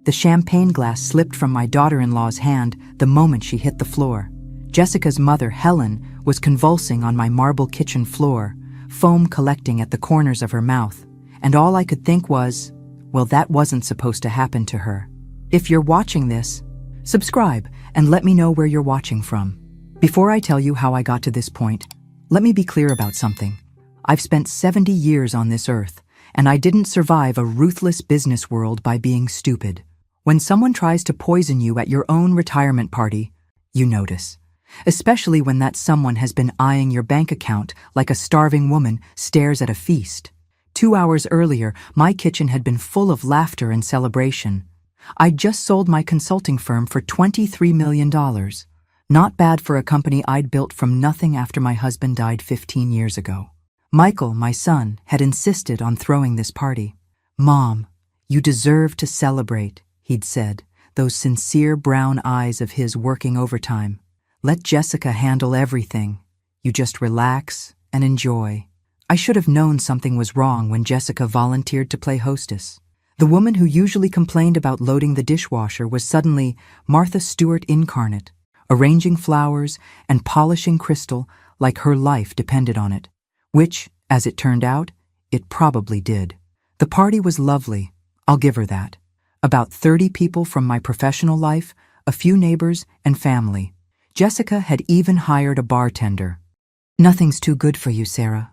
The champagne glass slipped from my daughter-in-law's hand the moment she hit the floor. Jessica's mother, Helen, was convulsing on my marble kitchen floor, foam collecting at the corners of her mouth, and all I could think was, well, that wasn't supposed to happen to her. If you're watching this, subscribe and let me know where you're watching from. Before I tell you how I got to this point, let me be clear about something. I've spent 70 years on this earth, and I didn't survive a ruthless business world by being stupid. When someone tries to poison you at your own retirement party, you notice. Especially when that someone has been eyeing your bank account like a starving woman stares at a feast. 2 hours earlier, my kitchen had been full of laughter and celebration. I'd just sold my consulting firm for $23 million. Not bad for a company I'd built from nothing after my husband died 15 years ago. Michael, my son, had insisted on throwing this party. "Mom, you deserve to celebrate," he'd said, those sincere brown eyes of his working overtime. "Let Jessica handle everything. You just relax and enjoy." I should have known something was wrong when Jessica volunteered to play hostess. The woman who usually complained about loading the dishwasher was suddenly Martha Stewart incarnate, arranging flowers and polishing crystal like her life depended on it. Which, as it turned out, it probably did. The party was lovely, I'll give her that. About 30 people from my professional life, a few neighbors, and family. Jessica had even hired a bartender. "Nothing's too good for you, Sarah,"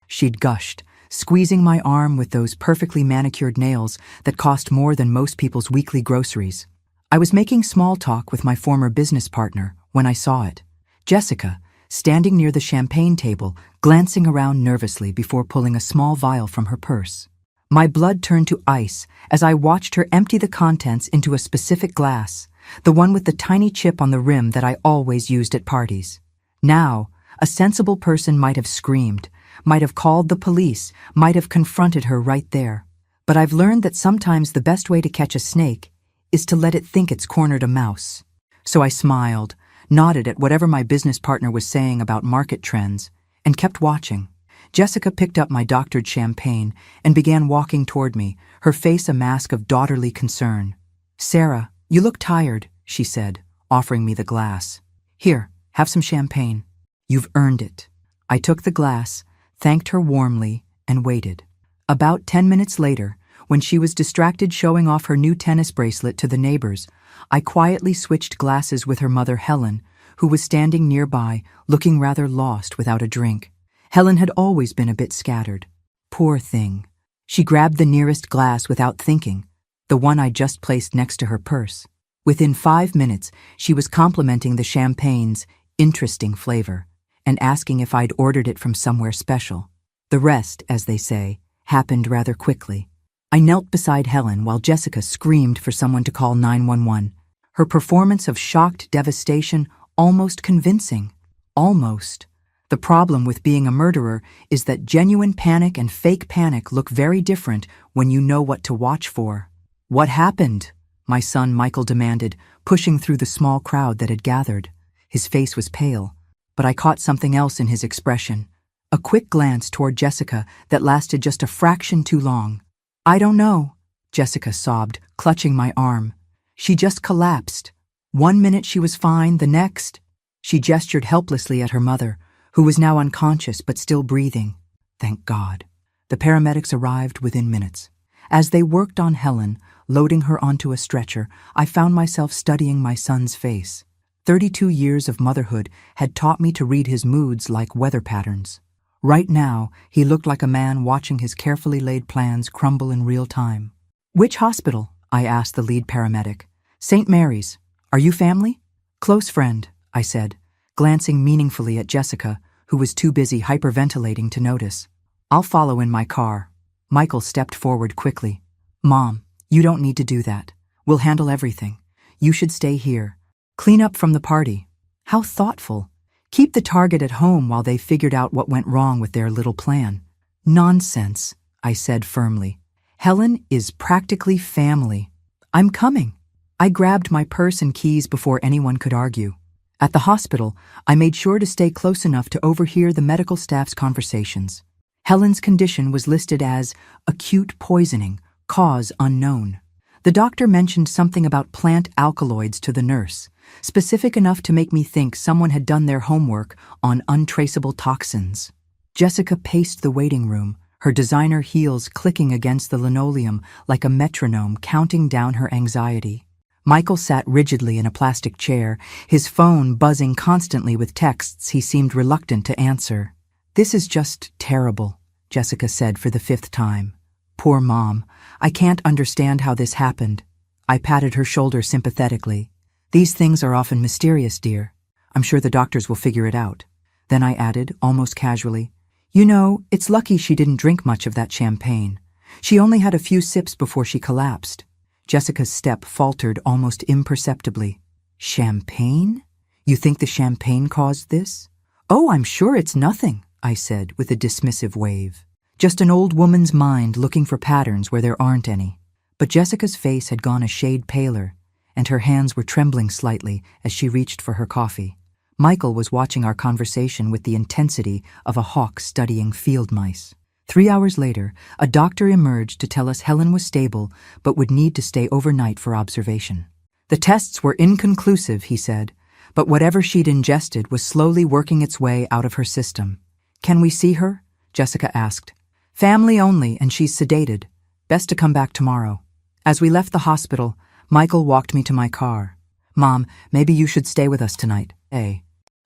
she'd gushed, squeezing my arm with those perfectly manicured nails that cost more than most people's weekly groceries. I was making small talk with my former business partner when I saw it. Jessica, standing near the champagne table, glancing around nervously before pulling a small vial from her purse. My blood turned to ice as I watched her empty the contents into a specific glass, the one with the tiny chip on the rim that I always used at parties. Now, a sensible person might have screamed, might have called the police, might have confronted her right there. But I've learned that sometimes the best way to catch a snake is to let it think it's cornered a mouse. So I smiled, nodded at whatever my business partner was saying about market trends, and kept watching. Jessica picked up my doctored champagne and began walking toward me, her face a mask of daughterly concern. "Sarah, you look tired," she said, offering me the glass. "Here, have some champagne. You've earned it." I took the glass, thanked her warmly, and waited. About 10 minutes later, when she was distracted showing off her new tennis bracelet to the neighbors, I quietly switched glasses with her mother, Helen, who was standing nearby, looking rather lost without a drink. Helen had always been a bit scattered. Poor thing. She grabbed the nearest glass without thinking, the one I just placed next to her purse. Within 5 minutes, she was complimenting the champagne's interesting flavor and asking if I'd ordered it from somewhere special. The rest, as they say, happened rather quickly. I knelt beside Helen while Jessica screamed for someone to call 911. Her performance of shocked devastation almost convincing. Almost. The problem with being a murderer is that genuine panic and fake panic look very different when you know what to watch for. "What happened?" my son Michael demanded, pushing through the small crowd that had gathered. His face was pale, but I caught something else in his expression. A quick glance toward Jessica that lasted just a fraction too long. "I don't know," Jessica sobbed, clutching my arm. "She just collapsed. 1 minute she was fine, the next—" She gestured helplessly at her mother, who was now unconscious but still breathing. Thank God. The paramedics arrived within minutes. As they worked on Helen, loading her onto a stretcher, I found myself studying my son's face. 32 years of motherhood had taught me to read his moods like weather patterns. Right now, he looked like a man watching his carefully laid plans crumble in real time. "Which hospital?" I asked the lead paramedic. "St. Mary's. Are you family?" "Close friend," I said, glancing meaningfully at Jessica, who was too busy hyperventilating to notice. "I'll follow in my car." Michael stepped forward quickly. "Mom, you don't need to do that. We'll handle everything. You should stay here. Clean up from the party." How thoughtful. Keep the target at home while they figured out what went wrong with their little plan. "Nonsense," I said firmly. "Helen is practically family. I'm coming." I grabbed my purse and keys before anyone could argue. At the hospital, I made sure to stay close enough to overhear the medical staff's conversations. Helen's condition was listed as acute poisoning, cause unknown. The doctor mentioned something about plant alkaloids to the nurse, specific enough to make me think someone had done their homework on untraceable toxins. Jessica paced the waiting room, her designer heels clicking against the linoleum like a metronome counting down her anxiety. Michael sat rigidly in a plastic chair, his phone buzzing constantly with texts he seemed reluctant to answer. "This is just terrible," Jessica said for the 5th time. "Poor Mom. I can't understand how this happened." I patted her shoulder sympathetically. "These things are often mysterious, dear. I'm sure the doctors will figure it out." Then I added, almost casually, "You know, it's lucky she didn't drink much of that champagne. She only had a few sips before she collapsed." Jessica's step faltered almost imperceptibly. "Champagne? You think the champagne caused this?" "Oh, I'm sure it's nothing," I said with a dismissive wave. "Just an old woman's mind looking for patterns where there aren't any." But Jessica's face had gone a shade paler, and her hands were trembling slightly as she reached for her coffee. Michael was watching our conversation with the intensity of a hawk studying field mice. 3 hours later, a doctor emerged to tell us Helen was stable but would need to stay overnight for observation. The tests were inconclusive, he said, but whatever she'd ingested was slowly working its way out of her system. "Can we see her?" Jessica asked. "Family only, and she's sedated. Best to come back tomorrow." As we left the hospital, Michael walked me to my car. "Mom, maybe you should stay with us tonight, eh?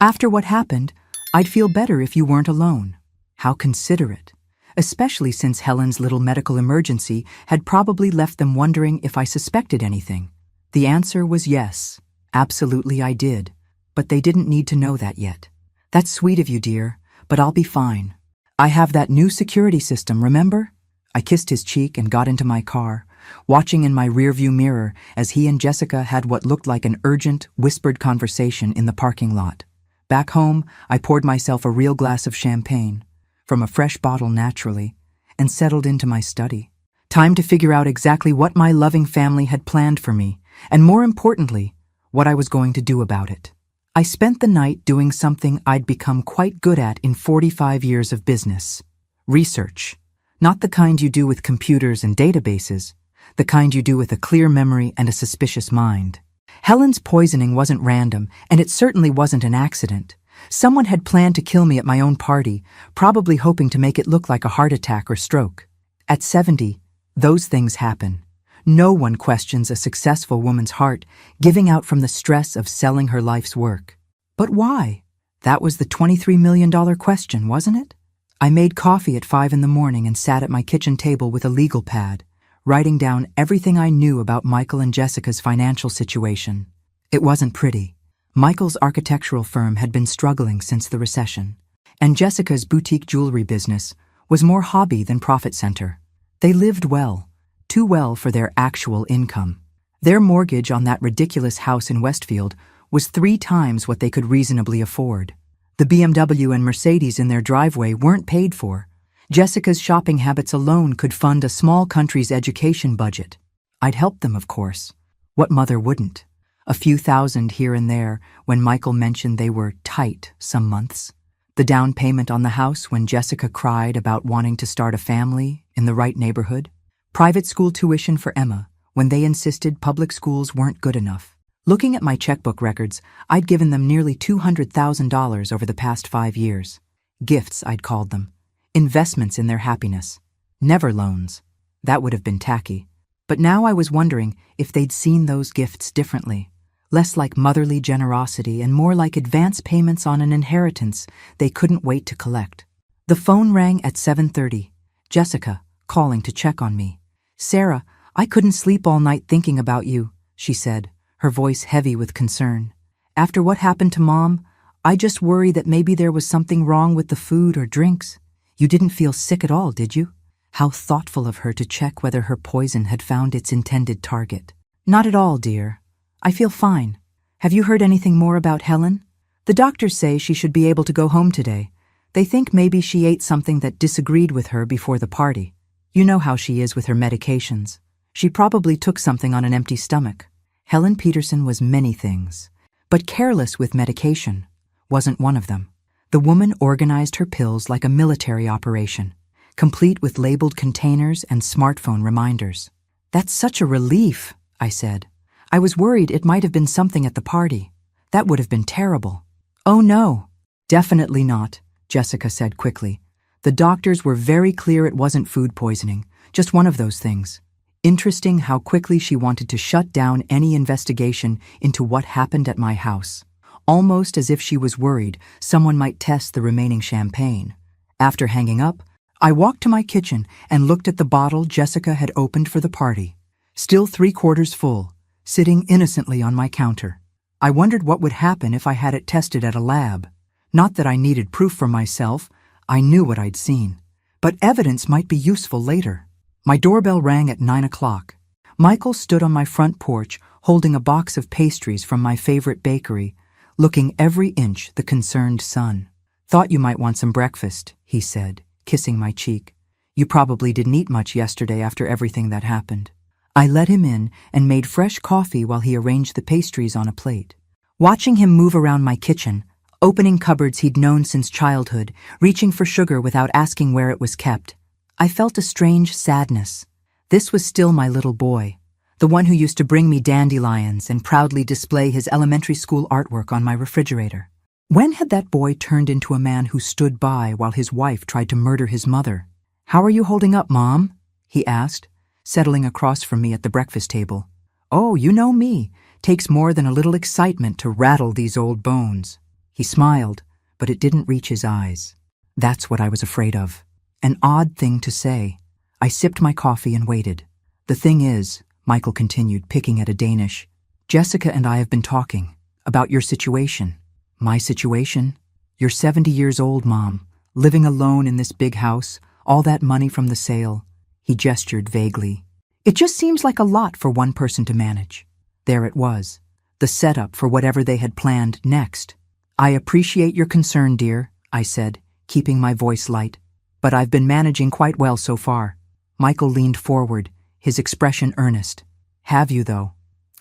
After what happened, I'd feel better if you weren't alone." How considerate. Especially since Helen's little medical emergency had probably left them wondering if I suspected anything. The answer was yes. Absolutely I did. But they didn't need to know that yet. "That's sweet of you, dear, but I'll be fine. I have that new security system, remember?" I kissed his cheek and got into my car, watching in my rearview mirror as he and Jessica had what looked like an urgent, whispered conversation in the parking lot. Back home, I poured myself a real glass of champagne, from a fresh bottle naturally, and settled into my study. Time to figure out exactly what my loving family had planned for me, and more importantly, what I was going to do about it. I spent the night doing something I'd become quite good at in 45 years of business. Research. Not the kind you do with computers and databases, the kind you do with a clear memory and a suspicious mind. Helen's poisoning wasn't random, and it certainly wasn't an accident. Someone had planned to kill me at my own party, probably hoping to make it look like a heart attack or stroke. At 70, those things happen. No one questions a successful woman's heart giving out from the stress of selling her life's work. But why? That was the $23 million question, wasn't it? I made coffee at 5 in the morning and sat at my kitchen table with a legal pad, writing down everything I knew about Michael and Jessica's financial situation. It wasn't pretty. Michael's architectural firm had been struggling since the recession, and Jessica's boutique jewelry business was more hobby than profit center. They lived well, too well for their actual income. Their mortgage on that ridiculous house in Westfield was 3 times what they could reasonably afford. The BMW and Mercedes in their driveway weren't paid for. Jessica's shopping habits alone could fund a small country's education budget. I'd help them, of course. What mother wouldn't? A few thousand here and there when Michael mentioned they were tight some months. The down payment on the house when Jessica cried about wanting to start a family in the right neighborhood. Private school tuition for Emma when they insisted public schools weren't good enough. Looking at my checkbook records, I'd given them nearly $200,000 over the past 5 years. Gifts, I'd called them. Investments in their happiness. Never loans. That would have been tacky. But now I was wondering if they'd seen those gifts differently. Less like motherly generosity and more like advance payments on an inheritance they couldn't wait to collect. The phone rang at 7:30. Jessica, calling to check on me. "Sarah, I couldn't sleep all night thinking about you," she said, her voice heavy with concern. "After what happened to Mom, I just worry that maybe there was something wrong with the food or drinks. You didn't feel sick at all, did you?" How thoughtful of her to check whether her poison had found its intended target. "Not at all, dear. I feel fine. Have you heard anything more about Helen? The doctors say she should be able to go home today. They think maybe she ate something that disagreed with her before the party. You know how she is with her medications. She probably took something on an empty stomach." Helen Peterson was many things, but careless with medication wasn't one of them. The woman organized her pills like a military operation, complete with labeled containers and smartphone reminders. That's such a relief, I said. I was worried it might have been something at the party. That would have been terrible. Oh no. Definitely not, Jessica said quickly. The doctors were very clear it wasn't food poisoning, just one of those things. Interesting how quickly she wanted to shut down any investigation into what happened at my house. Almost as if she was worried someone might test the remaining champagne. After hanging up, I walked to my kitchen and looked at the bottle Jessica had opened for the party. Still 3/4 full, sitting innocently on my counter. I wondered what would happen if I had it tested at a lab. Not that I needed proof for myself, I knew what I'd seen. But evidence might be useful later. My doorbell rang at 9 o'clock. Michael stood on my front porch holding a box of pastries from my favorite bakery, looking every inch the concerned son. "Thought you might want some breakfast," he said, kissing my cheek. "You probably didn't eat much yesterday after everything that happened." I let him in and made fresh coffee while he arranged the pastries on a plate. Watching him move around my kitchen, opening cupboards he'd known since childhood, reaching for sugar without asking where it was kept, I felt a strange sadness. This was still my little boy, the one who used to bring me dandelions and proudly display his elementary school artwork on my refrigerator. When had that boy turned into a man who stood by while his wife tried to murder his mother? "How are you holding up, Mom?" he asked, settling across from me at the breakfast table. "Oh, you know me. Takes more than a little excitement to rattle these old bones." He smiled, but it didn't reach his eyes. That's what I was afraid of. An odd thing to say. I sipped my coffee and waited. "The thing is," Michael continued, picking at a Danish, "Jessica and I have been talking about your situation." "My situation? You're 70 years old, Mom, living alone in this big house, all that money from the sale." He gestured vaguely. "It just seems like a lot for one person to manage." There it was, the setup for whatever they had planned next. "I appreciate your concern, dear," I said, keeping my voice light. "But I've been managing quite well so far." Michael leaned forward, his expression earnest. "Have you, though?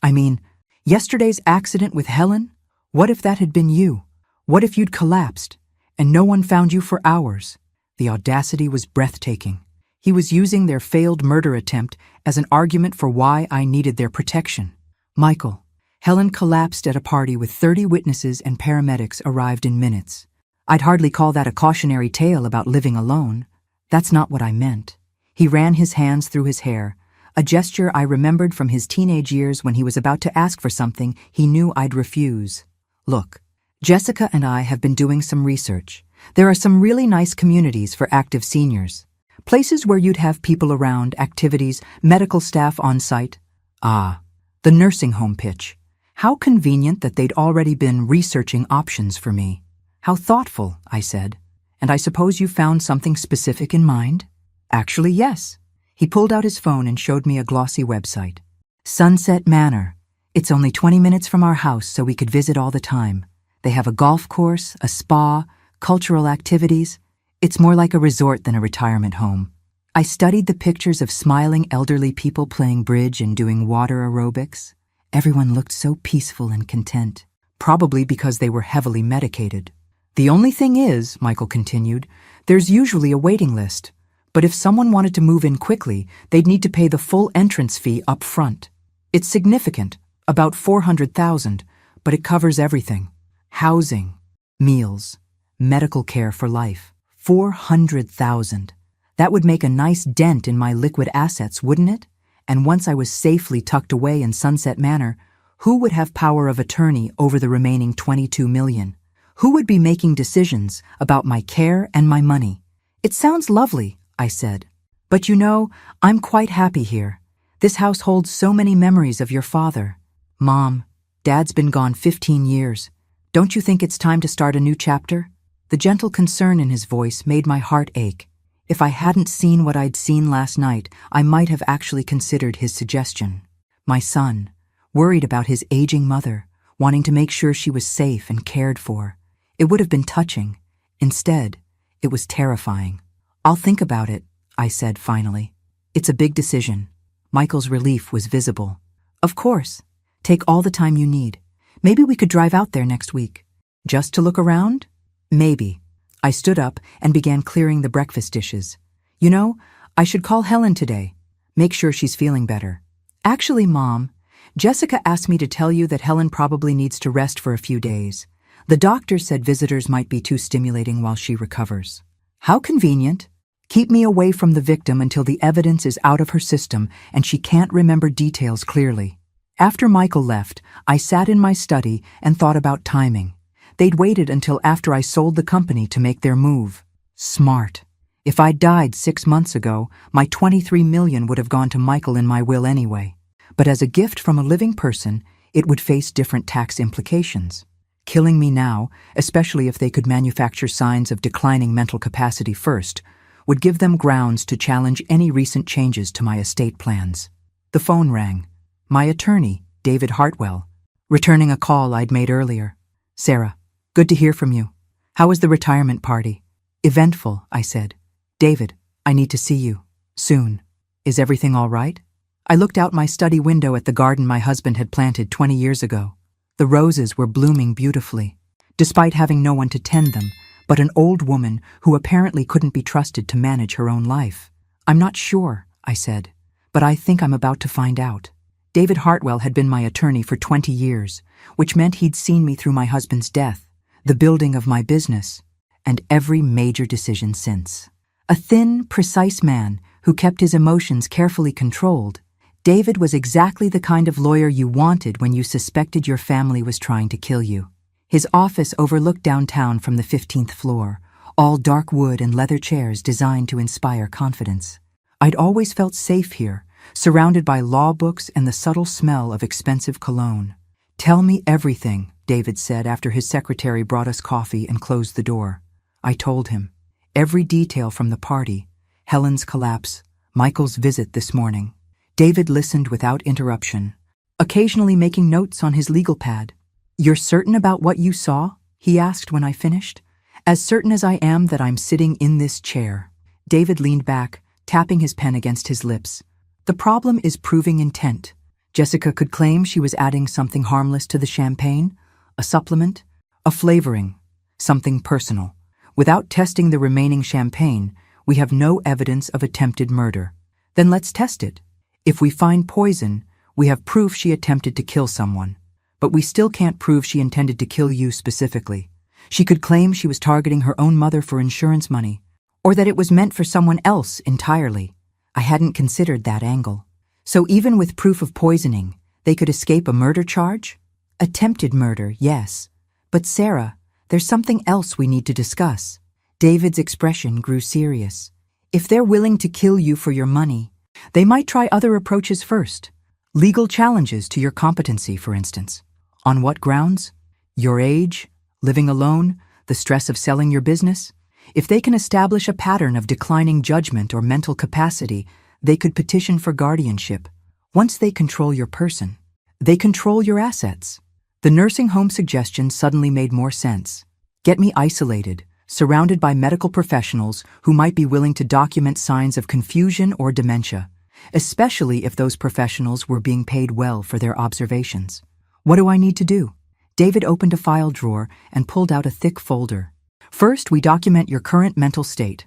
I mean, yesterday's accident with Helen? What if that had been you? What if you'd collapsed, and no one found you for hours?" The audacity was breathtaking. He was using their failed murder attempt as an argument for why I needed their protection. "Michael, Helen collapsed at a party with 30 witnesses and paramedics arrived in minutes. I'd hardly call that a cautionary tale about living alone. That's not what I meant." He ran his hands through his hair, a gesture I remembered from his teenage years when he was about to ask for something he knew I'd refuse. "Look, Jessica and I have been doing some research. There are some really nice communities for active seniors. Places where you'd have people around, activities, medical staff on site." Ah, the nursing home pitch. How convenient that they'd already been researching options for me. "How thoughtful," I said. "And I suppose you found something specific in mind?" "Actually, yes." He pulled out his phone and showed me a glossy website. "Sunset Manor. It's only 20 minutes from our house, so we could visit all the time. They have a golf course, a spa, cultural activities. It's more like a resort than a retirement home." I studied the pictures of smiling elderly people playing bridge and doing water aerobics. Everyone looked so peaceful and content, probably because they were heavily medicated. "The only thing is," Michael continued, "there's usually a waiting list. But if someone wanted to move in quickly, they'd need to pay the full entrance fee up front. It's significant, about $400,000, but it covers everything. Housing, meals, medical care for life. $400,000. That would make a nice dent in my liquid assets, wouldn't it? And once I was safely tucked away in Sunset Manor, who would have power of attorney over the remaining $22 million? Who would be making decisions about my care and my money?" "It sounds lovely," I said. "But you know, I'm quite happy here. This house holds so many memories of your father. Mom, Dad's been gone 15 years. Don't you think it's time to start a new chapter?" The gentle concern in his voice made my heart ache. If I hadn't seen what I'd seen last night, I might have actually considered his suggestion. My son, worried about his aging mother, wanting to make sure she was safe and cared for. It would have been touching. Instead, it was terrifying. "I'll think about it," I said finally. "It's a big decision." Michael's relief was visible. "Of course. Take all the time you need. Maybe we could drive out there next week." "Just to look around?" "Maybe." I stood up and began clearing the breakfast dishes. "You know, I should call Helen today. Make sure she's feeling better. Actually, Mom, Jessica asked me to tell you that Helen probably needs to rest for a few days. The doctor said visitors might be too stimulating while she recovers. How convenient. Keep me away from the victim until the evidence is out of her system and she can't remember details clearly. After Michael left, I sat in my study and thought about timing. They'd waited until after I sold the company to make their move. Smart. If I'd died 6 months ago, my $23 million would have gone to Michael in my will anyway. But as a gift from a living person, it would face different tax implications. Killing me now, especially if they could manufacture signs of declining mental capacity first, would give them grounds to challenge any recent changes to my estate plans. The phone rang. My attorney, David Hartwell, returning a call I'd made earlier. Sarah, good to hear from you. How was the retirement party? Eventful, I said. David, I need to see you. Soon. Is everything all right? I looked out my study window at the garden my husband had planted 20 years ago. The roses were blooming beautifully, despite having no one to tend them, but an old woman who apparently couldn't be trusted to manage her own life. I'm not sure, I said, but I think I'm about to find out. David Hartwell had been my attorney for 20 years, which meant he'd seen me through my husband's death, the building of my business, and every major decision since. A thin, precise man who kept his emotions carefully controlled, David was exactly the kind of lawyer you wanted when you suspected your family was trying to kill you. His office overlooked downtown from the 15th floor, all dark wood and leather chairs designed to inspire confidence. I'd always felt safe here, surrounded by law books and the subtle smell of expensive cologne. Tell me everything, David said after his secretary brought us coffee and closed the door. I told him. Every detail from the party, Helen's collapse, Michael's visit this morning. David listened without interruption, occasionally making notes on his legal pad. You're certain about what you saw? He asked when I finished. As certain as I am that I'm sitting in this chair. David leaned back, tapping his pen against his lips. The problem is proving intent. Jessica could claim she was adding something harmless to the champagne, a supplement, a flavoring, something personal. Without testing the remaining champagne, we have no evidence of attempted murder. Then let's test it. If we find poison, we have proof she attempted to kill someone. But we still can't prove she intended to kill you specifically. She could claim she was targeting her own mother for insurance money, or that it was meant for someone else entirely. I hadn't considered that angle. So even with proof of poisoning, they could escape a murder charge? Attempted murder, yes. But Sarah, there's something else we need to discuss. David's expression grew serious. If they're willing to kill you for your money, they might try other approaches first. Legal challenges to your competency, for instance. On what grounds? Your age, living alone, the stress of selling your business? If they can establish a pattern of declining judgment or mental capacity, they could petition for guardianship. Once they control your person, they control your assets. The nursing home suggestion suddenly made more sense. Get me isolated, surrounded by medical professionals who might be willing to document signs of confusion or dementia, especially if those professionals were being paid well for their observations. What do I need to do? David opened a file drawer and pulled out a thick folder. First, we document your current mental state.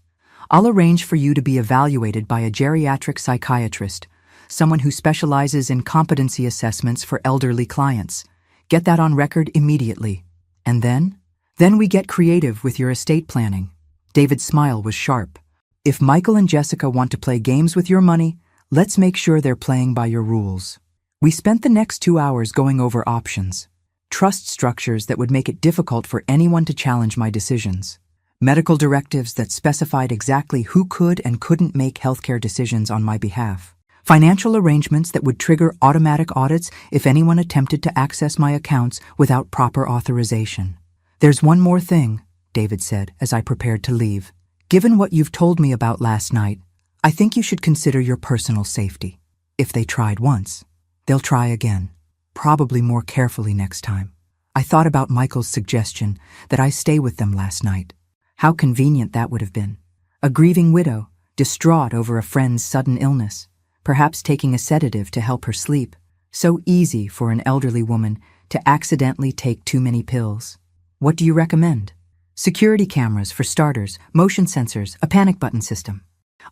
I'll arrange for you to be evaluated by a geriatric psychiatrist, someone who specializes in competency assessments for elderly clients. Get that on record immediately. And then? Then we get creative with your estate planning. David's smile was sharp. If Michael and Jessica want to play games with your money, let's make sure they're playing by your rules. We spent the next 2 hours going over options. Trust structures that would make it difficult for anyone to challenge my decisions. Medical directives that specified exactly who could and couldn't make healthcare decisions on my behalf. Financial arrangements that would trigger automatic audits if anyone attempted to access my accounts without proper authorization. There's one more thing, David said as I prepared to leave. Given what you've told me about last night, I think you should consider your personal safety. If they tried once, they'll try again, probably more carefully next time. I thought about Michael's suggestion that I stay with them last night. How convenient that would have been. A grieving widow, distraught over a friend's sudden illness, perhaps taking a sedative to help her sleep. So easy for an elderly woman to accidentally take too many pills. What do you recommend? Security cameras for starters, motion sensors, a panic button system.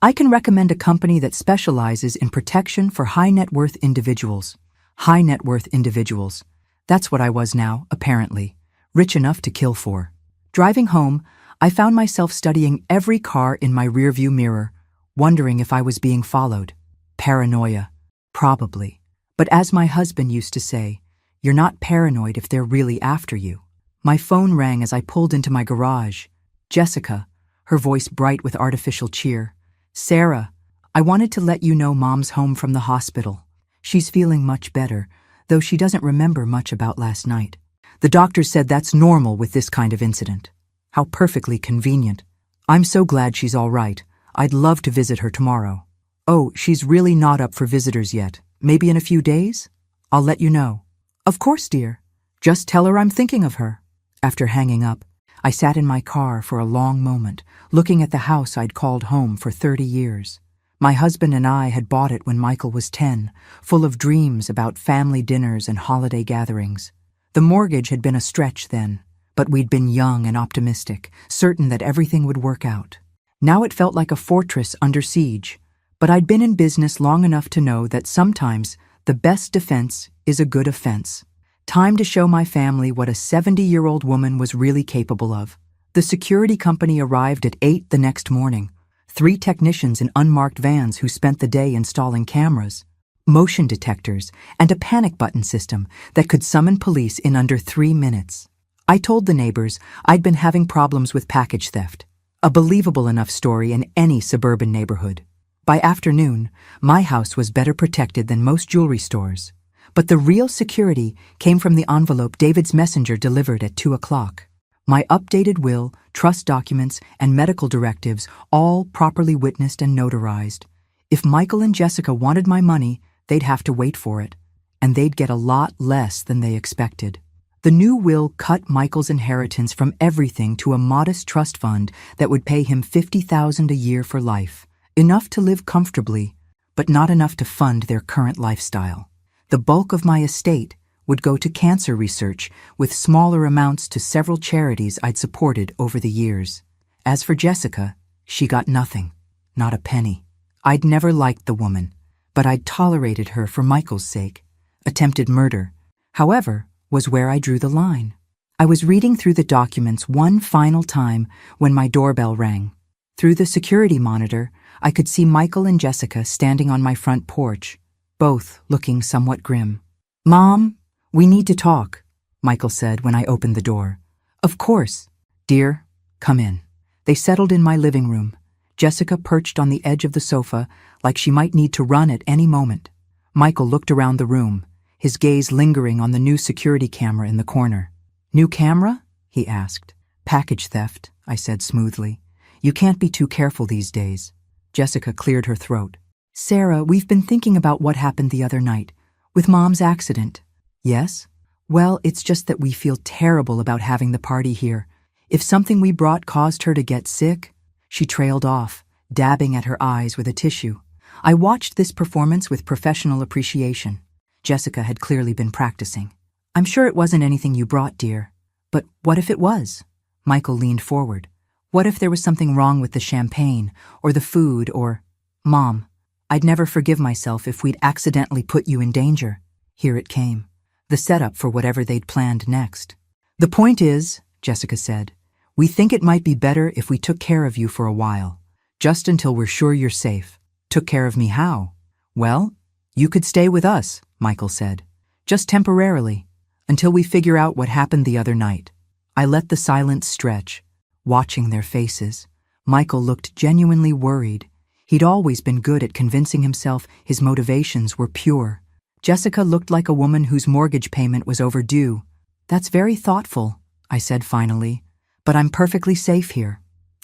I can recommend a company that specializes in protection for high net worth individuals. High net worth individuals. That's what I was now, apparently. Rich enough to kill for. Driving home, I found myself studying every car in my rearview mirror, wondering if I was being followed. Paranoia. Probably. But as my husband used to say, you're not paranoid if they're really after you. My phone rang as I pulled into my garage. Jessica, her voice bright with artificial cheer. Sarah, I wanted to let you know Mom's home from the hospital. She's feeling much better, though she doesn't remember much about last night. The doctor said that's normal with this kind of incident. How perfectly convenient. I'm so glad she's all right. I'd love to visit her tomorrow. Oh, she's really not up for visitors yet. Maybe in a few days? I'll let you know. Of course, dear. Just tell her I'm thinking of her. After hanging up, I sat in my car for a long moment, looking at the house I'd called home for 30 years. My husband and I had bought it when Michael was 10, full of dreams about family dinners and holiday gatherings. The mortgage had been a stretch then, but we'd been young and optimistic, certain that everything would work out. Now it felt like a fortress under siege, but I'd been in business long enough to know that sometimes the best defense is a good offense. Time to show my family what a 70-year-old woman was really capable of. The security company arrived at 8 the next morning. 3 technicians in unmarked vans who spent the day installing cameras, motion detectors, and a panic button system that could summon police in under 3 minutes. I told the neighbors I'd been having problems with package theft. A believable enough story in any suburban neighborhood. By afternoon, my house was better protected than most jewelry stores. But the real security came from the envelope David's messenger delivered at 2 o'clock. My updated will, trust documents, and medical directives all properly witnessed and notarized. If Michael and Jessica wanted my money, they'd have to wait for it, and they'd get a lot less than they expected. The new will cut Michael's inheritance from everything to a modest trust fund that would pay him $50,000 a year for life, enough to live comfortably, but not enough to fund their current lifestyle. The bulk of my estate would go to cancer research, with smaller amounts to several charities I'd supported over the years. As for Jessica, she got nothing, not a penny. I'd never liked the woman, but I'd tolerated her for Michael's sake. Attempted murder, however, was where I drew the line. I was reading through the documents one final time when my doorbell rang. Through the security monitor, I could see Michael and Jessica standing on my front porch, both looking somewhat grim. "Mom, we need to talk," Michael said when I opened the door. "Of course. Dear, come in." They settled in my living room, Jessica perched on the edge of the sofa like she might need to run at any moment. Michael looked around the room, his gaze lingering on the new security camera in the corner. "New camera?" he asked. "Package theft," I said smoothly. "You can't be too careful these days." Jessica cleared her throat. "Sarah, we've been thinking about what happened the other night, with Mom's accident." "Yes? Well, it's just that we feel terrible about having the party here. If something we brought caused her to get sick..." She trailed off, dabbing at her eyes with a tissue. I watched this performance with professional appreciation. Jessica had clearly been practicing. "I'm sure it wasn't anything you brought, dear. But what if it was?" Michael leaned forward. "What if there was something wrong with the champagne, or the food, or..." "Mom, I'd never forgive myself if we'd accidentally put you in danger." Here it came, the setup for whatever they'd planned next. "The point is," Jessica said, "we think it might be better if we took care of you for a while, just until we're sure you're safe." "Took care of me how?" "Well, you could stay with us," Michael said. "Just temporarily, until we figure out what happened the other night." I let the silence stretch, watching their faces. Michael looked genuinely worried. He'd always been good at convincing himself his motivations were pure. Jessica looked like a woman whose mortgage payment was overdue. "That's very thoughtful," I said finally, "but I'm perfectly safe here."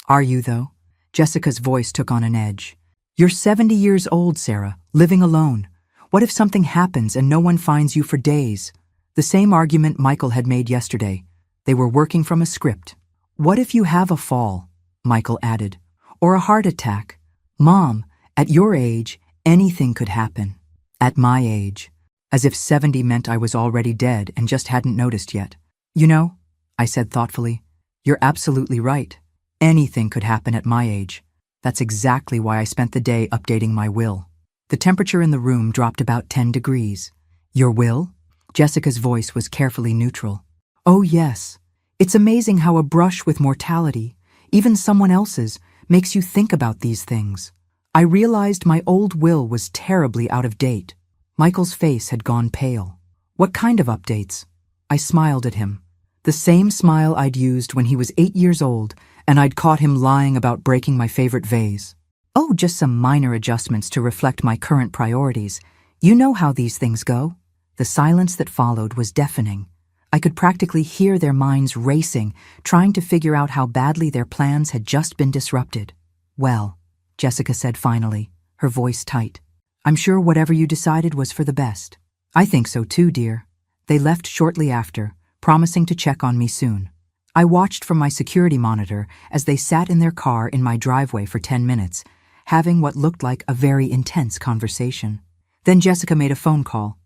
"Are you, though?" Jessica's voice took on an edge. "You're 70 years old, Sarah, living alone. What if something happens and no one finds you for days?" The same argument Michael had made yesterday. They were working from a script. "What if you have a fall?" Michael added. "Or a heart attack? Mom, at your age, anything could happen." At my age. As if 70 meant I was already dead and just hadn't noticed yet. "You know," I said thoughtfully, "you're absolutely right. Anything could happen at my age." That's exactly why I spent the day updating my will. The temperature in the room dropped about 10 degrees. Your will? Jessica's voice was carefully neutral. Oh yes. It's amazing how a brush with mortality, even someone else's, makes you think about these things. I realized my old will was terribly out of date. Michael's face had gone pale. What kind of updates? I smiled at him. The same smile I'd used when he was 8 years old, and I'd caught him lying about breaking my favorite vase. Oh, just some minor adjustments to reflect my current priorities. You know how these things go. The silence that followed was deafening. I could practically hear their minds racing, trying to figure out how badly their plans had just been disrupted. Well, Jessica said finally, her voice tight. I'm sure whatever you decided was for the best. I think so too, dear. They left shortly after, promising to check on me soon. I watched from my security monitor as they sat in their car in my driveway for 10 minutes, having what looked like a very intense conversation. Then Jessica made a phone call.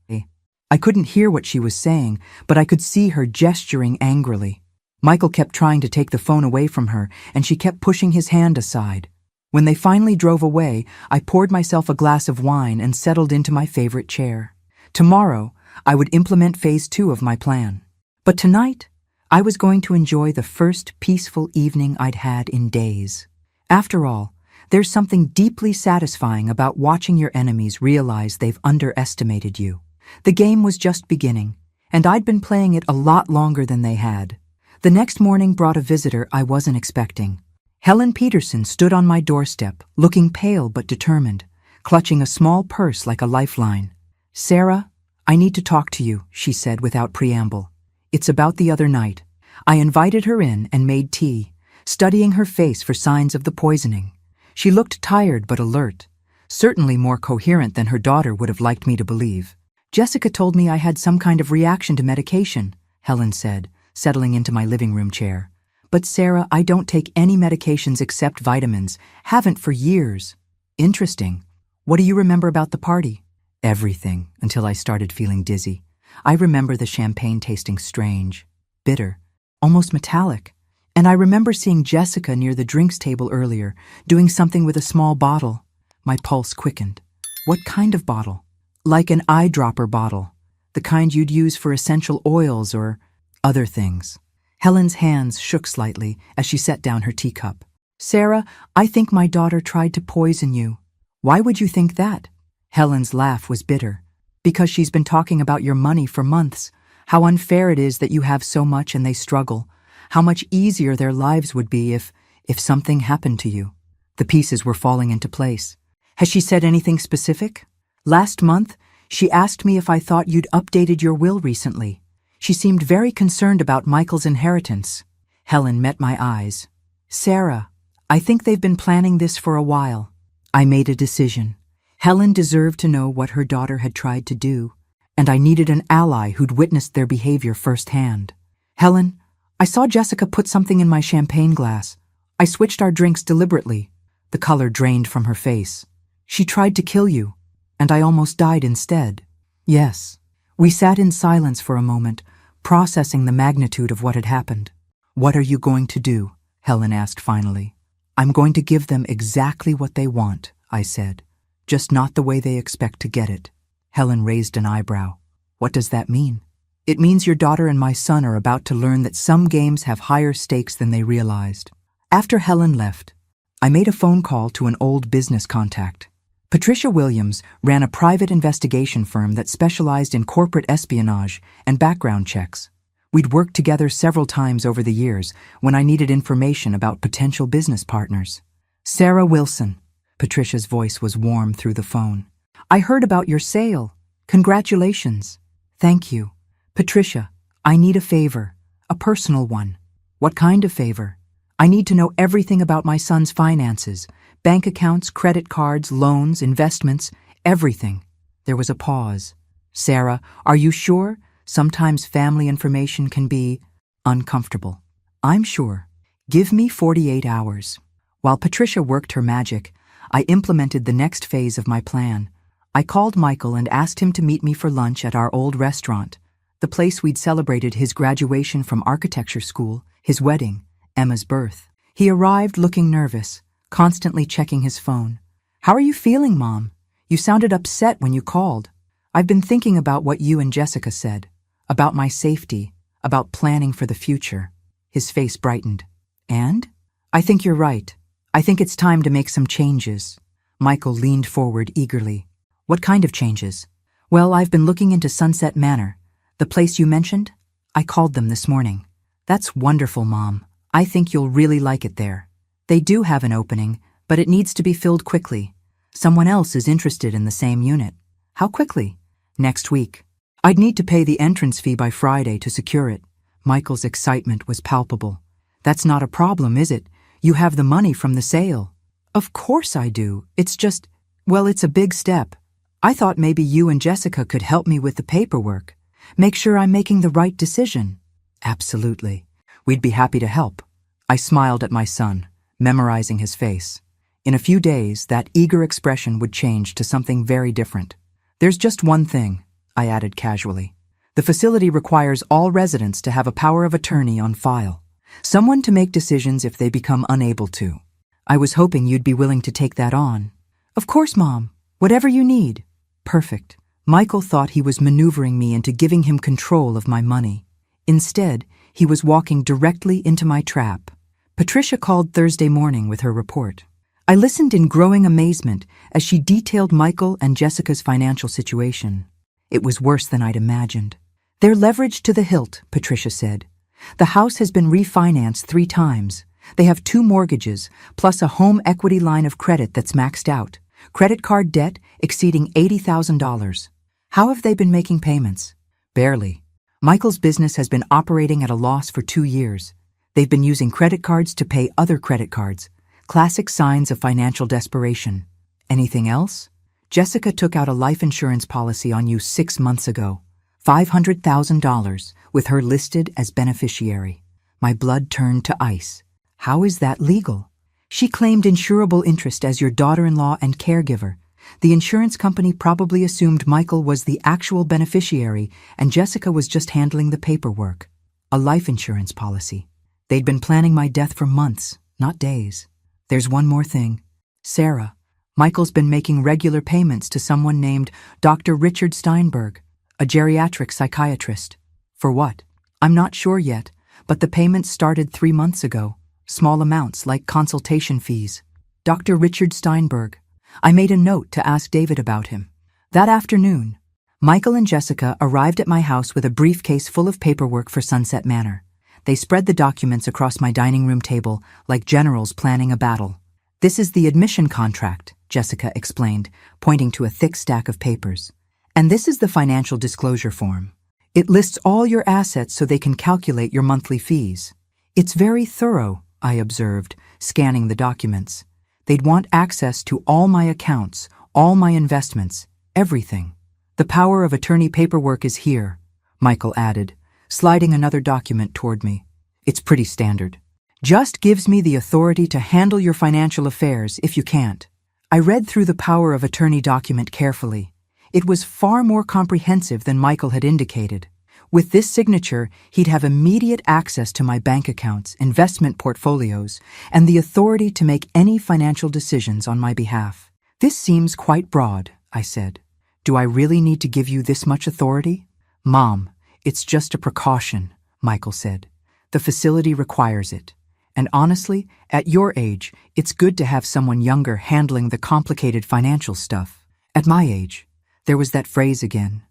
I couldn't hear what she was saying, but I could see her gesturing angrily. Michael kept trying to take the phone away from her, and she kept pushing his hand aside. When they finally drove away, I poured myself a glass of wine and settled into my favorite chair. Tomorrow, I would implement phase 2 of my plan. But tonight, I was going to enjoy the first peaceful evening I'd had in days. After all, there's something deeply satisfying about watching your enemies realize they've underestimated you. The game was just beginning, and I'd been playing it a lot longer than they had. The next morning brought a visitor I wasn't expecting. Helen Peterson stood on my doorstep, looking pale but determined, clutching a small purse like a lifeline. Sarah, I need to talk to you, she said without preamble. It's about the other night. I invited her in and made tea, studying her face for signs of the poisoning. She looked tired but alert, certainly more coherent than her daughter would have liked me to believe. Jessica told me I had some kind of reaction to medication, Helen said, settling into my living room chair. But Sarah, I don't take any medications except vitamins, haven't for years. Interesting. What do you remember about the party? Everything, until I started feeling dizzy. I remember the champagne tasting strange, bitter, almost metallic. And I remember seeing Jessica near the drinks table earlier, doing something with a small bottle. My pulse quickened. What kind of bottle? Like an eyedropper bottle, the kind you'd use for essential oils or other things. Helen's hands shook slightly as she set down her teacup. Sarah, I think my daughter tried to poison you. Why would you think that? Helen's laugh was bitter. Because she's been talking about your money for months, how unfair it is that you have so much and they struggle, how much easier their lives would be if something happened to you. The pieces were falling into place. Has she said anything specific? Last month, she asked me if I thought you'd updated your will recently. She seemed very concerned about Michael's inheritance. Helen met my eyes. Sarah, I think they've been planning this for a while. I made a decision. Helen deserved to know what her daughter had tried to do, and I needed an ally who'd witnessed their behavior firsthand. Helen, I saw Jessica put something in my champagne glass. I switched our drinks deliberately. The color drained from her face. She tried to kill you. And I almost died instead. Yes. We sat in silence for a moment, processing the magnitude of what had happened. What are you going to do? Helen asked finally. I'm going to give them exactly what they want, I said. Just not the way they expect to get it. Helen raised an eyebrow. What does that mean? It means your daughter and my son are about to learn that some games have higher stakes than they realized. After Helen left, I made a phone call to an old business contact. Patricia Williams ran a private investigation firm that specialized in corporate espionage and background checks. We'd worked together several times over the years when I needed information about potential business partners. Sarah Wilson. Patricia's voice was warm through the phone. I heard about your sale. Congratulations. Thank you. Patricia, I need a favor, a personal one. What kind of favor? I need to know everything about my son's finances. Bank accounts, credit cards, loans, investments, everything. There was a pause. Sarah, are you sure? Sometimes family information can be uncomfortable. I'm sure. Give me 48 hours. While Patricia worked her magic, I implemented the next phase of my plan. I called Michael and asked him to meet me for lunch at our old restaurant, the place we'd celebrated his graduation from architecture school, his wedding, Emma's birth. He arrived looking nervous, constantly checking his phone. "How are you feeling, Mom? You sounded upset when you called." "I've been thinking about what you and Jessica said, about my safety, about planning for the future." His face brightened. "And?" "I think you're right. I think it's time to make some changes." Michael leaned forward eagerly. "What kind of changes?" "Well, I've been looking into Sunset Manor, the place you mentioned. I called them this morning." "That's wonderful, Mom. I think you'll really like it there. They do have an opening, but it needs to be filled quickly. Someone else is interested in the same unit." "How quickly?" "Next week. I'd need to pay the entrance fee by Friday to secure it." Michael's excitement was palpable. "That's not a problem, is it? You have the money from the sale." "Of course I do. It's just, well, it's a big step. I thought maybe you and Jessica could help me with the paperwork. Make sure I'm making the right decision." "Absolutely. We'd be happy to help." I smiled at my son, memorizing his face. In a few days, that eager expression would change to something very different. "There's just one thing," I added casually. "The facility requires all residents to have a power of attorney on file. Someone to make decisions if they become unable to. I was hoping you'd be willing to take that on." "Of course, Mom. Whatever you need." "Perfect." Michael thought he was maneuvering me into giving him control of my money. Instead, he was walking directly into my trap. Patricia called Thursday morning with her report. I listened in growing amazement as she detailed Michael and Jessica's financial situation. It was worse than I'd imagined. "They're leveraged to the hilt," Patricia said. "The house has been refinanced 3 times. They have 2 mortgages, plus a home equity line of credit that's maxed out. Credit card debt exceeding $80,000. "How have they been making payments?" "Barely. Michael's business has been operating at a loss for 2 years. They've been using credit cards to pay other credit cards. Classic signs of financial desperation." "Anything else?" "Jessica took out a life insurance policy on you 6 months ago. $500,000, with her listed as beneficiary." My blood turned to ice. "How is that legal?" "She claimed insurable interest as your daughter-in-law and caregiver. The insurance company probably assumed Michael was the actual beneficiary and Jessica was just handling the paperwork." "A life insurance policy. They'd been planning my death for months, not days." "There's one more thing. Sarah. Michael's been making regular payments to someone named Dr. Richard Steinberg, a geriatric psychiatrist." "For what?" "I'm not sure yet, but the payments started 3 months ago. Small amounts, like consultation fees." "Dr. Richard Steinberg. I made a note to ask David about him." That afternoon, Michael and Jessica arrived at my house with a briefcase full of paperwork for Sunset Manor. They spread the documents across my dining room table like generals planning a battle. "This is the admission contract," Jessica explained, pointing to a thick stack of papers. "And this is the financial disclosure form. It lists all your assets so they can calculate your monthly fees." "It's very thorough," I observed, scanning the documents. "They'd want access to all my accounts, all my investments, everything." "The power of attorney paperwork is here," Michael added, sliding another document toward me. "It's pretty standard. Just gives me the authority to handle your financial affairs if you can't." I read through the power of attorney document carefully. It was far more comprehensive than Michael had indicated. With this signature, he'd have immediate access to my bank accounts, investment portfolios, and the authority to make any financial decisions on my behalf. "This seems quite broad," I said. "Do I really need to give you this much authority?" "Mom, it's just a precaution," Michael said. "The facility requires it. And honestly, at your age, it's good to have someone younger handling the complicated financial stuff." "At my age." There was that phrase again.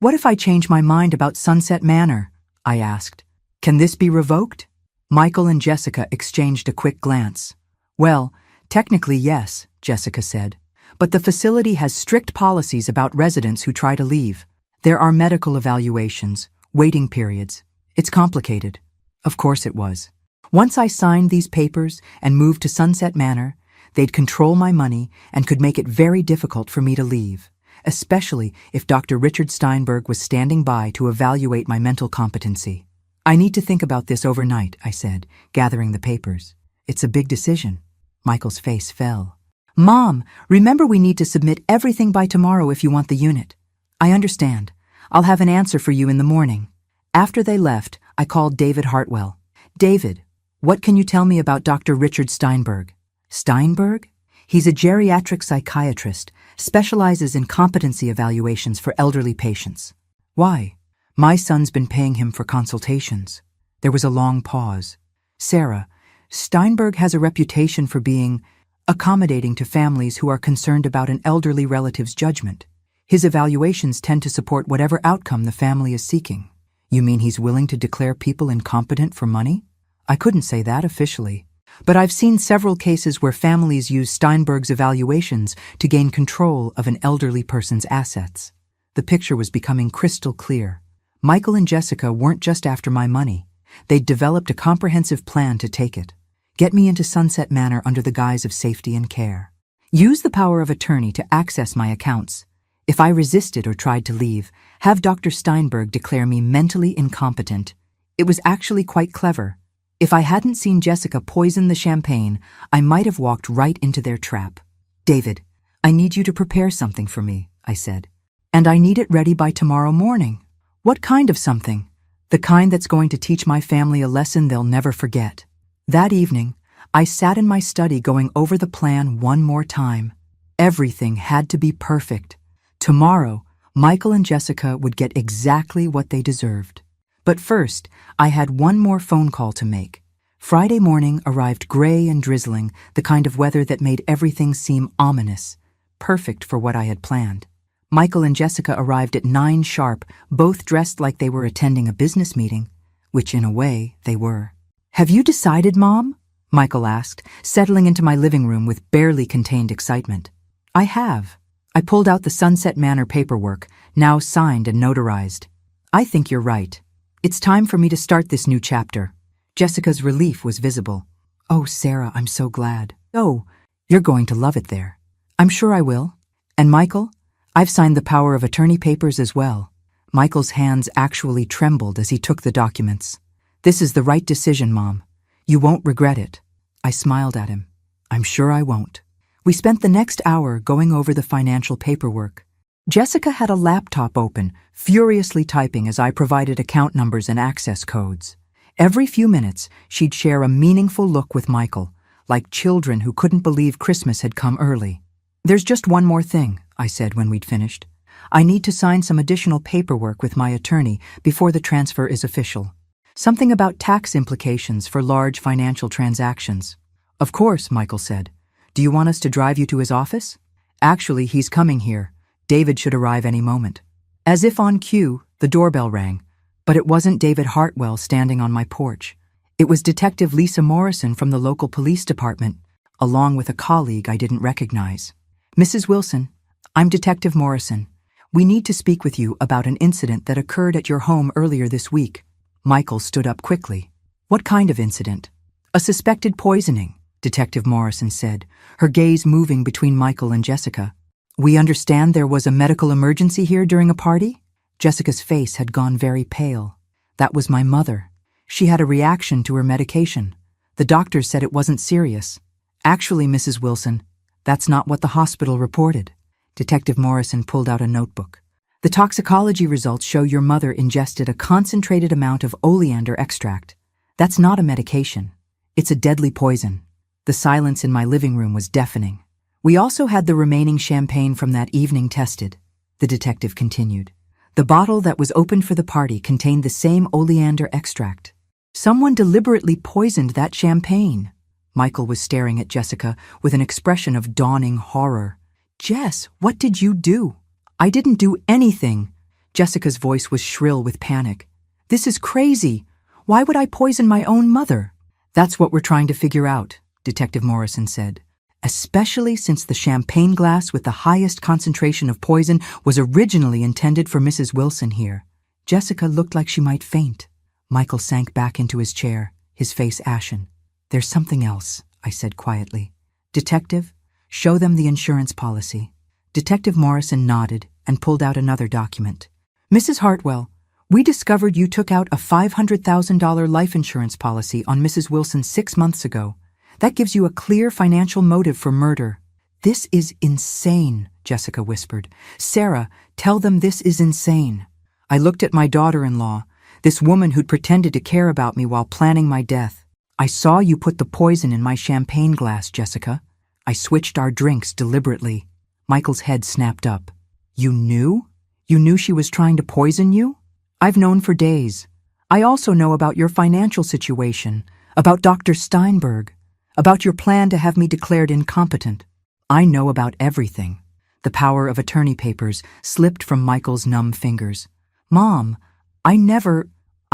"What if I change my mind about Sunset Manor?" I asked. "Can this be revoked?" Michael and Jessica exchanged a quick glance. "Well, technically yes," Jessica said. "But the facility has strict policies about residents who try to leave. There are medical evaluations, waiting periods. It's complicated." Of course it was. Once I signed these papers and moved to Sunset Manor, they'd control my money and could make it very difficult for me to leave, especially if Dr. Richard Steinberg was standing by to evaluate my mental competency. "I need to think about this overnight," I said, gathering the papers. "It's a big decision." Michael's face fell. "Mom, remember we need to submit everything by tomorrow if you want the unit." "I understand. I'll have an answer for you in the morning." After they left, I called David Hartwell. "David, what can you tell me about Dr. Richard Steinberg?" Steinberg? He's a geriatric psychiatrist, specializes in competency evaluations for elderly patients. Why? My son's been paying him for consultations. There was a long pause. Sarah, Steinberg has a reputation for being accommodating to families who are concerned about an elderly relative's judgment. His evaluations tend to support whatever outcome the family is seeking. You mean he's willing to declare people incompetent for money? I couldn't say that officially. But I've seen several cases where families use Steinberg's evaluations to gain control of an elderly person's assets. The picture was becoming crystal clear. Michael and Jessica weren't just after my money. They'd developed a comprehensive plan to take it. Get me into Sunset Manor under the guise of safety and care. Use the power of attorney to access my accounts. If I resisted or tried to leave, have Dr. Steinberg declare me mentally incompetent. It was actually quite clever. If I hadn't seen Jessica poison the champagne, I might have walked right into their trap. David, I need you to prepare something for me, I said. And I need it ready by tomorrow morning. What kind of something? The kind that's going to teach my family a lesson they'll never forget. That evening, I sat in my study going over the plan one more time. Everything had to be perfect. Tomorrow, Michael and Jessica would get exactly what they deserved. But first, I had one more phone call to make. Friday morning arrived gray and drizzling, the kind of weather that made everything seem ominous, perfect for what I had planned. Michael and Jessica arrived at 9 sharp, both dressed like they were attending a business meeting, which in a way they were. Have you decided, Mom? Michael asked, settling into my living room with barely contained excitement. I have. I pulled out the Sunset Manor paperwork, now signed and notarized. I think you're right. It's time for me to start this new chapter. Jessica's relief was visible. Oh, Sarah, I'm so glad. Oh, you're going to love it there. I'm sure I will. And Michael? I've signed the power of attorney papers as well. Michael's hands actually trembled as he took the documents. This is the right decision, Mom. You won't regret it. I smiled at him. I'm sure I won't. We spent the next hour going over the financial paperwork. Jessica had a laptop open, furiously typing as I provided account numbers and access codes. Every few minutes, she'd share a meaningful look with Michael, like children who couldn't believe Christmas had come early. There's just one more thing, I said when we'd finished. I need to sign some additional paperwork with my attorney before the transfer is official. Something about tax implications for large financial transactions. Of course, Michael said. Do you want us to drive you to his office? Actually, he's coming here. David should arrive any moment. As if on cue, the doorbell rang, but it wasn't David Hartwell standing on my porch. It was Detective Lisa Morrison from the local police department, along with a colleague I didn't recognize. Mrs. Wilson, I'm Detective Morrison. We need to speak with you about an incident that occurred at your home earlier this week. Michael stood up quickly. What kind of incident? A suspected poisoning, Detective Morrison said, her gaze moving between Michael and Jessica. We understand there was a medical emergency here during a party? Jessica's face had gone very pale. That was my mother. She had a reaction to her medication. The doctors said it wasn't serious. Actually, Mrs. Wilson, that's not what the hospital reported. Detective Morrison pulled out a notebook. The toxicology results show your mother ingested a concentrated amount of oleander extract. That's not a medication. It's a deadly poison. The silence in my living room was deafening. We also had the remaining champagne from that evening tested, the detective continued. The bottle that was opened for the party contained the same oleander extract. Someone deliberately poisoned that champagne. Michael was staring at Jessica with an expression of dawning horror. Jess, what did you do? I didn't do anything. Jessica's voice was shrill with panic. This is crazy. Why would I poison my own mother? That's what we're trying to figure out, Detective Morrison said. Especially since the champagne glass with the highest concentration of poison was originally intended for Mrs. Wilson here. Jessica looked like she might faint. Michael sank back into his chair, his face ashen. There's something else, I said quietly. Detective, show them the insurance policy. Detective Morrison nodded and pulled out another document. Mrs. Hartwell, we discovered you took out a $500,000 life insurance policy on Mrs. Wilson 6 months ago. That gives you a clear financial motive for murder. This is insane, Jessica whispered. Sarah, tell them this is insane. I looked at my daughter-in-law, this woman who'd pretended to care about me while planning my death. I saw you put the poison in my champagne glass, Jessica. I switched our drinks deliberately. Michael's head snapped up. You knew? You knew she was trying to poison you? I've known for days. I also know about your financial situation, about Dr. Steinberg, about your plan to have me declared incompetent. I know about everything. The power of attorney papers slipped from Michael's numb fingers. Mom, I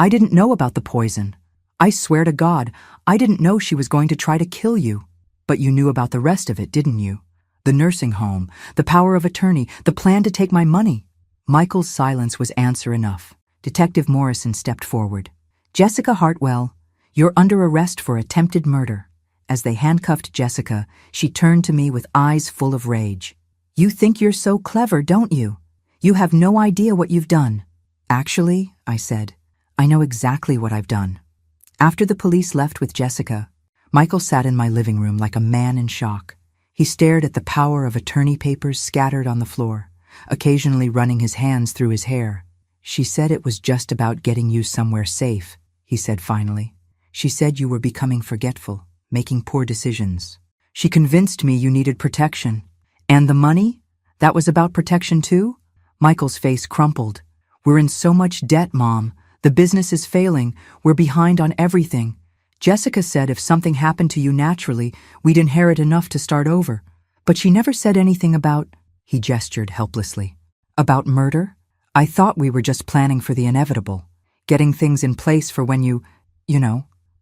didn't know about the poison. I swear to God, I didn't know she was going to try to kill you. But you knew about the rest of it, didn't you? The nursing home, the power of attorney, the plan to take my money. Michael's silence was answer enough. Detective Morrison stepped forward. Jessica Hartwell, you're under arrest for attempted murder. As they handcuffed Jessica, she turned to me with eyes full of rage. You think you're so clever, don't you? You have no idea what you've done. Actually, I said, I know exactly what I've done. After the police left with Jessica, Michael sat in my living room like a man in shock. He stared at the power of attorney papers scattered on the floor, occasionally running his hands through his hair. She said it was just about getting you somewhere safe, he said finally. She said you were becoming forgetful, making poor decisions. She convinced me you needed protection. And the money? That was about protection too? Michael's face crumpled. We're in so much debt, Mom. The business is failing. We're behind on everything. Jessica said if something happened to you naturally, we'd inherit enough to start over. But she never said anything about, he gestured helplessly, about murder? I thought we were just planning for the inevitable, getting things in place for when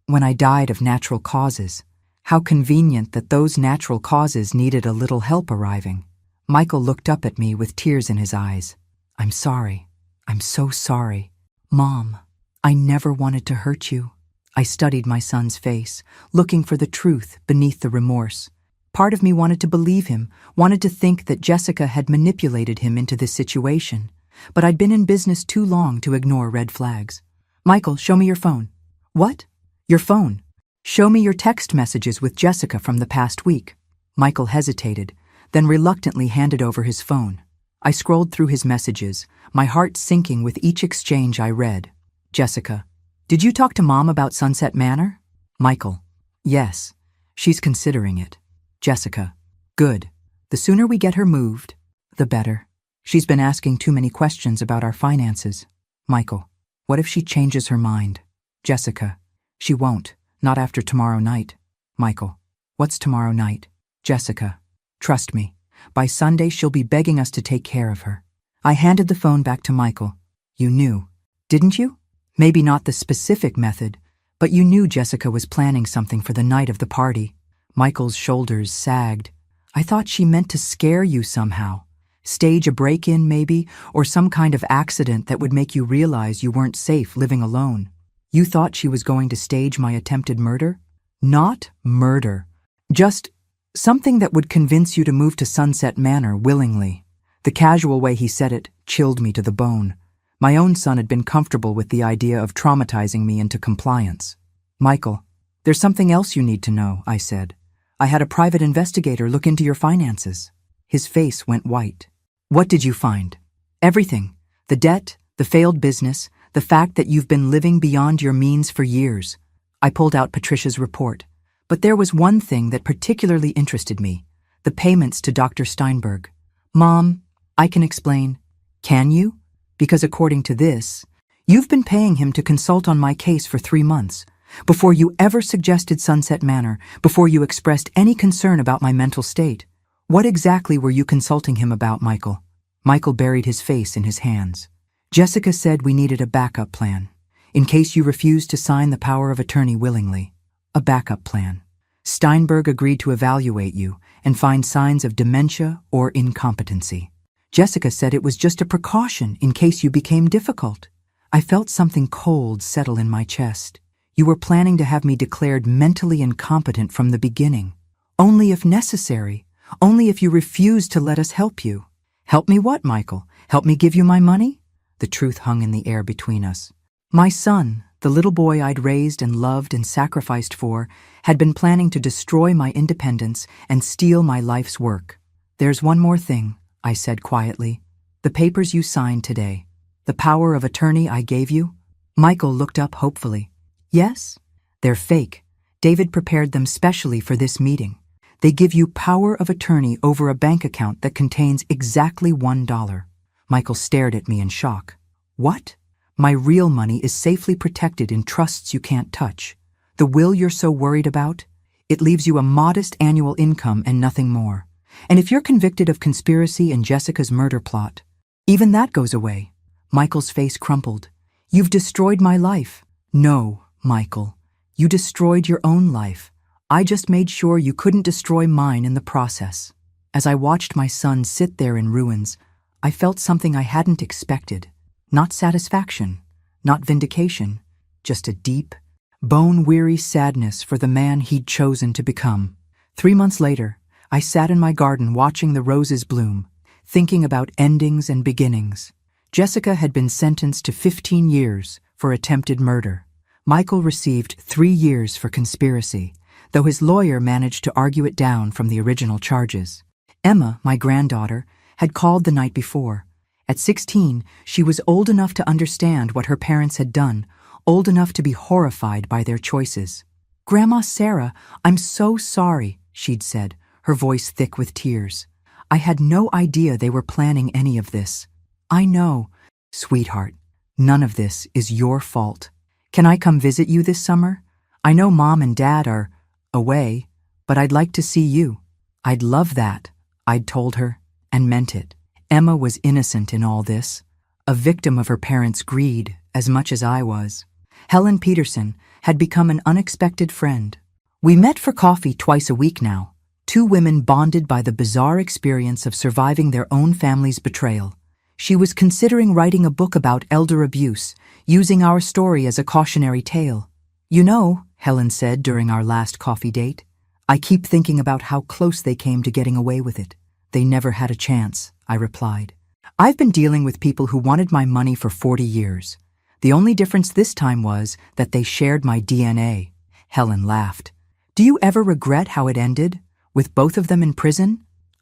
when I died of natural causes. How convenient that those natural causes needed a little help arriving. Michael looked up at me with tears in his eyes. I'm sorry. I'm so sorry. Mom, I never wanted to hurt you. I studied my son's face, looking for the truth beneath the remorse. Part of me wanted to believe him, wanted to think that Jessica had manipulated him into this situation. But I'd been in business too long to ignore red flags. Michael, show me your phone. What? Your phone. Show me your text messages with Jessica from the past week. Michael hesitated, then reluctantly handed over his phone. I scrolled through his messages, my heart sinking with each exchange I read. Jessica, did you talk to Mom about Sunset Manor? Michael, yes. She's considering it. Jessica, good. The sooner we get her moved, the better. She's been asking too many questions about our finances. Michael, what if she changes her mind? Jessica, she won't. Not after tomorrow night. Michael, what's tomorrow night? Jessica, trust me. By Sunday she'll be begging us to take care of her. I handed the phone back to Michael. You knew, didn't you? Maybe not the specific method, but you knew Jessica was planning something for the night of the party. Michael's shoulders sagged. I thought she meant to scare you somehow. Stage a break-in maybe, or some kind of accident that would make you realize you weren't safe living alone. You thought she was going to stage my attempted murder? Not murder. Just something that would convince you to move to Sunset Manor willingly. The casual way he said it chilled me to the bone. My own son had been comfortable with the idea of traumatizing me into compliance. Michael, there's something else you need to know, I said. I had a private investigator look into your finances. His face went white. What did you find? Everything. The debt, the failed business, the fact that you've been living beyond your means for years. I pulled out Patricia's report. But there was one thing that particularly interested me. The payments to Dr. Steinberg. Mom, I can explain. Can you? Because according to this, you've been paying him to consult on my case for 3 months, before you ever suggested Sunset Manor, before you expressed any concern about my mental state. What exactly were you consulting him about, Michael? Michael buried his face in his hands. Jessica said we needed a backup plan, in case you refused to sign the power of attorney willingly. A backup plan. Steinberg agreed to evaluate you and find signs of dementia or incompetency. Jessica said it was just a precaution in case you became difficult. I felt something cold settle in my chest. You were planning to have me declared mentally incompetent from the beginning. Only if necessary. Only if you refused to let us help you. Help me what, Michael? Help me give you my money? The truth hung in the air between us. My son, the little boy I'd raised and loved and sacrificed for, had been planning to destroy my independence and steal my life's work. There's one more thing, I said quietly. The papers you signed today. The power of attorney I gave you? Michael looked up hopefully. Yes? They're fake. David prepared them specially for this meeting. They give you power of attorney over a bank account that contains exactly $1. Michael stared at me in shock. What? My real money is safely protected in trusts you can't touch. The will you're so worried about? It leaves you a modest annual income and nothing more. And if you're convicted of conspiracy in Jessica's murder plot, even that goes away. Michael's face crumpled. You've destroyed my life. No, Michael. You destroyed your own life. I just made sure you couldn't destroy mine in the process. As I watched my son sit there in ruins, I felt something I hadn't expected. Not satisfaction, not vindication, just a deep, bone-weary sadness for the man he'd chosen to become. 3 months later, I sat in my garden watching the roses bloom, thinking about endings and beginnings. Jessica had been sentenced to 15 years for attempted murder. Michael received 3 years for conspiracy, though his lawyer managed to argue it down from the original charges. Emma, my granddaughter, had called the night before. At 16, she was old enough to understand what her parents had done, old enough to be horrified by their choices. "Grandma Sarah, I'm so sorry," she'd said, her voice thick with tears. "I had no idea they were planning any of this." "I know, sweetheart. None of this is your fault. Can I come visit you this summer? I know Mom and Dad are away, but I'd like to see you." "I'd love that," I'd told her, and meant it. Emma was innocent in all this, a victim of her parents' greed as much as I was. Helen Peterson had become an unexpected friend. We met for coffee twice a week now, 2 women bonded by the bizarre experience of surviving their own family's betrayal. She was considering writing a book about elder abuse, using our story as a cautionary tale. "You know," Helen said during our last coffee date, "I keep thinking about how close they came to getting away with it." "They never had a chance," I replied. "I've been dealing with people who wanted my money for 40 years. The only difference this time was that they shared my DNA." Helen laughed. "Do you ever regret how it ended, with both of them in prison?"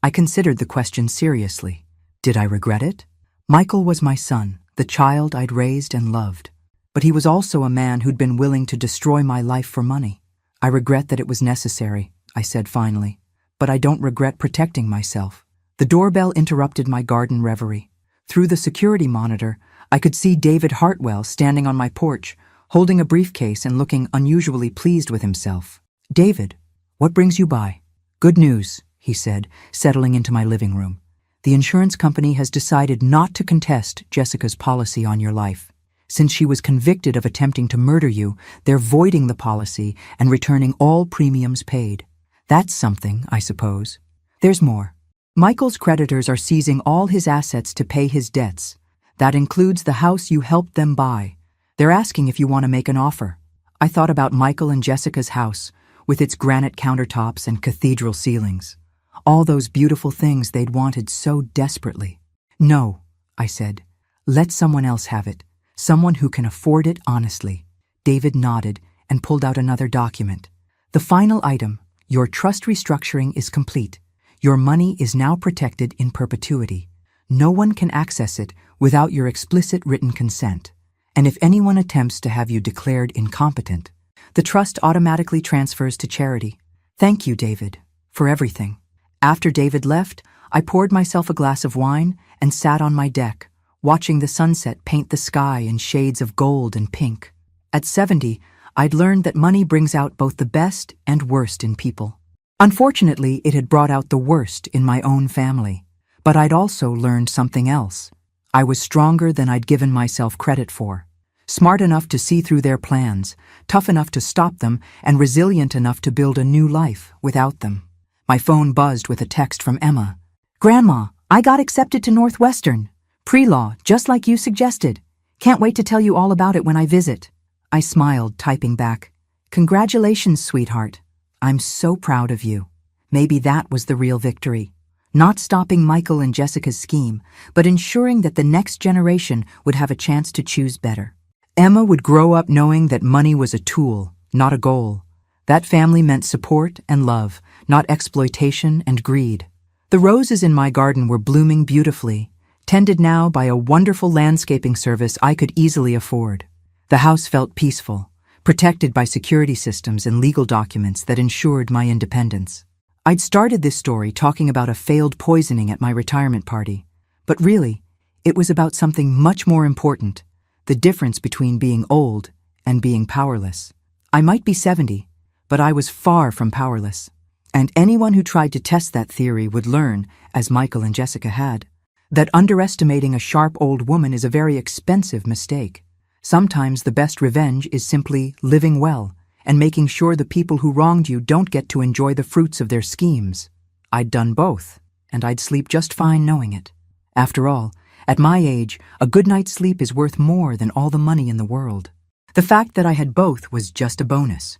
I considered the question seriously. Did I regret it? Michael was my son, the child I'd raised and loved. But he was also a man who'd been willing to destroy my life for money. "I regret that it was necessary," I said finally, "but I don't regret protecting myself." The doorbell interrupted my garden reverie. Through the security monitor, I could see David Hartwell standing on my porch, holding a briefcase and looking unusually pleased with himself. "David, what brings you by?" "Good news," he said, settling into my living room. "The insurance company has decided not to contest Jessica's policy on your life. Since she was convicted of attempting to murder you, they're voiding the policy and returning all premiums paid. That's something, I suppose. There's more. Michael's creditors are seizing all his assets to pay his debts. That includes the house you helped them buy. They're asking if you want to make an offer." I thought about Michael and Jessica's house, with its granite countertops and cathedral ceilings. All those beautiful things they'd wanted so desperately. "No," I said. "Let someone else have it. Someone who can afford it honestly." David nodded and pulled out another document. "The final item, your trust restructuring is complete. Your money is now protected in perpetuity. No one can access it without your explicit written consent. And if anyone attempts to have you declared incompetent, the trust automatically transfers to charity. Thank you, David, for everything." After David left, I poured myself a glass of wine and sat on my deck, watching the sunset paint the sky in shades of gold and pink. At 70, I'd learned that money brings out both the best and worst in people. Unfortunately, it had brought out the worst in my own family. But I'd also learned something else. I was stronger than I'd given myself credit for. Smart enough to see through their plans, tough enough to stop them, and resilient enough to build a new life without them. My phone buzzed with a text from Emma. "Grandma, I got accepted to Northwestern. Pre-law, just like you suggested. Can't wait to tell you all about it when I visit." I smiled, typing back, "Congratulations, sweetheart. I'm so proud of you." Maybe that was the real victory. Not stopping Michael and Jessica's scheme, but ensuring that the next generation would have a chance to choose better. Emma would grow up knowing that money was a tool, not a goal. That family meant support and love, not exploitation and greed. The roses in my garden were blooming beautifully, tended now by a wonderful landscaping service I could easily afford. The house felt peaceful, protected by security systems and legal documents that ensured my independence. I'd started this story talking about a failed poisoning at my retirement party, but really, it was about something much more important: the difference between being old and being powerless. I might be 70, but I was far from powerless. And anyone who tried to test that theory would learn, as Michael and Jessica had, that underestimating a sharp old woman is a very expensive mistake. Sometimes the best revenge is simply living well and making sure the people who wronged you don't get to enjoy the fruits of their schemes. I'd done both, and I'd sleep just fine knowing it. After all, at my age, a good night's sleep is worth more than all the money in the world. The fact that I had both was just a bonus.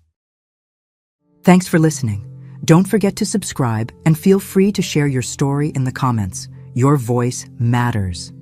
Thanks for listening. Don't forget to subscribe and feel free to share your story in the comments. Your voice matters.